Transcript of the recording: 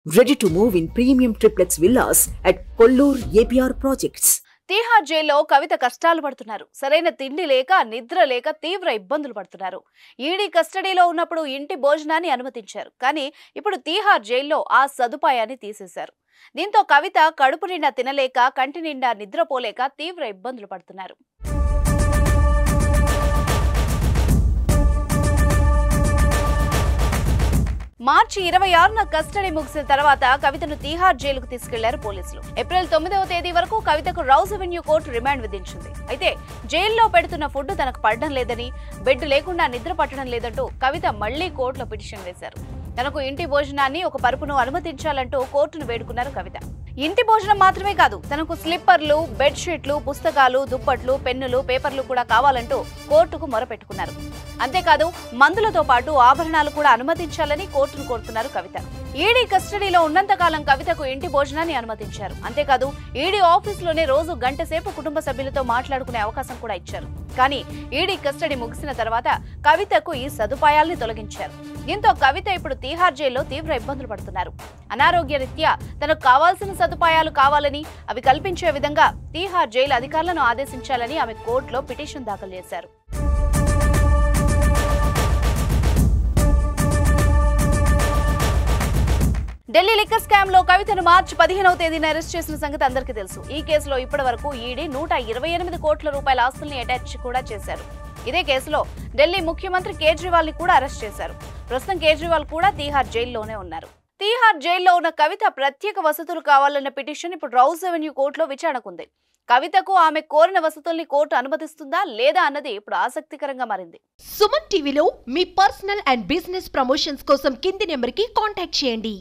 Ready to move in premium triplex villas at Kollur APR Projects. Tihar జైల్లో కవిత కష్టాలు పడుతున్నారు. సరైన తిండి లేక నిద్ర లేక తీవ్ర ఇబ్బందులు పడుతున్నారు. ఈడీ కస్టడీలో ఉన్నప్పుడు ఇంటి భోజనాన్ని అనుమతించారు. కానీ ఇప్పుడు తీహార్ జైల్లో ఆ సదుపాయాన్ని తీసేశారు. దీంతో కవిత కడుపు నిండా తినలేక కంటి నిండా నిద్రపోలేక తీవ్ర ఇబ్బందులు పడుతున్నారు. మార్చి 26న కస్టడీ ముగిసిన తర్వాత కవితను తీహార్ జైలుకు తీసుకెళ్లారు పోలీసులు. ఏప్రిల్ 9వ తేదీ వరకు కవితకు రౌజ్ అవెన్యూ కోర్టు రిమాండ్ విధించింది. అయితే జైల్లో పెడుతున్న ఫుడ్ తనకు పడడం లేదని, బెడ్ లేకుండా నిద్ర పట్టడం లేదంటూ కవిత మళ్లీ కోర్టులో పిటిషన్ వేశారు. తనకు ఇంటి భోజనాన్ని ఒక పరుపును అనుమతించాలంటూ కోర్టును వేడుకున్నారు కవిత. ఇంటి భోజనం మాత్రమే కాదు, తనకు స్లిప్పర్లు, బెడ్షీట్లు, పుస్తకాలు, దుప్పట్లు, పెన్నులు, పేపర్లు కూడా కావాలంటూ కోర్టుకు మొరపెట్టుకున్నారు. అంతేకాదు మందులతో పాటు ఆభరణాలు కూడా అనుమతించాలని కోర్టును కోరుతున్నారు కవిత. ఈడీ కస్టడీలో ఉన్నంతకాలం కవితకు ఇంటి భోజనాన్ని అనుమతించారు. అంతేకాదు ఈడీ ఆఫీసులోనే రోజు గంట సేపు కుటుంబ సభ్యులతో మాట్లాడుకునే అవకాశం కూడా ఇచ్చారు. కానీ ఈడీ కస్టడీ ముగిసిన తర్వాత కవితకు ఈ సదుపాయాల్ని తొలగించారు. దీంతో కవిత ఇప్పుడు తీహార్ జైల్లో తీవ్ర ఇబ్బందులు పడుతున్నారు. అనారోగ్య రీత్యా తనకు కావాల్సిన సదుపాయాలు కావాలని, అవి కల్పించే విధంగా తీహార్ జైలు అధికారులను ఆదేశించాలని ఆమె కోర్టులో పిటిషన్ దాఖలు చేశారు. ఢిల్లీ లిక్కర్ స్కామ్ లో కవితను మార్చి 15వ తేదీన అరెస్ట్ చేసిన సంగతి అందరికీ తెలుసు. ఈ కేసులో ఇప్పటి వరకు ఈడీ 128 కోట్ల రూపాయల ఆస్తుల్ని అటాచ్ కూడా చేశారు. ఇదే కేసులో ఢిల్లీ ముఖ్యమంత్రి కేజ్రీవాల్ ని కూడా అరెస్ట్ చేశారు. ప్రస్తుతం కేజ్రీవాల్ కూడా తీహార్ జైల్లోనే ఉన్నారు. తీహార్ జైల్లో ఉన్న కవిత ప్రత్యేక వసతులు కావాలన్న పిటిషన్ ఇప్పుడు రౌజ్ అవెన్యూ కోర్టులో విచారణకుంది. కవితకు ఆమె కోరిన వసతుల్ని కోర్టు అనుమతిస్తుందా లేదా అన్నది ఇప్పుడు ఆసక్తికరంగా మారింది. సుమన్ టీవీలో మీ పర్సనల్ అండ్ బిజినెస్ ప్రమోషన్స్ కోసం కింది నెంబర్కి కాంటాక్ట్ చేయండి.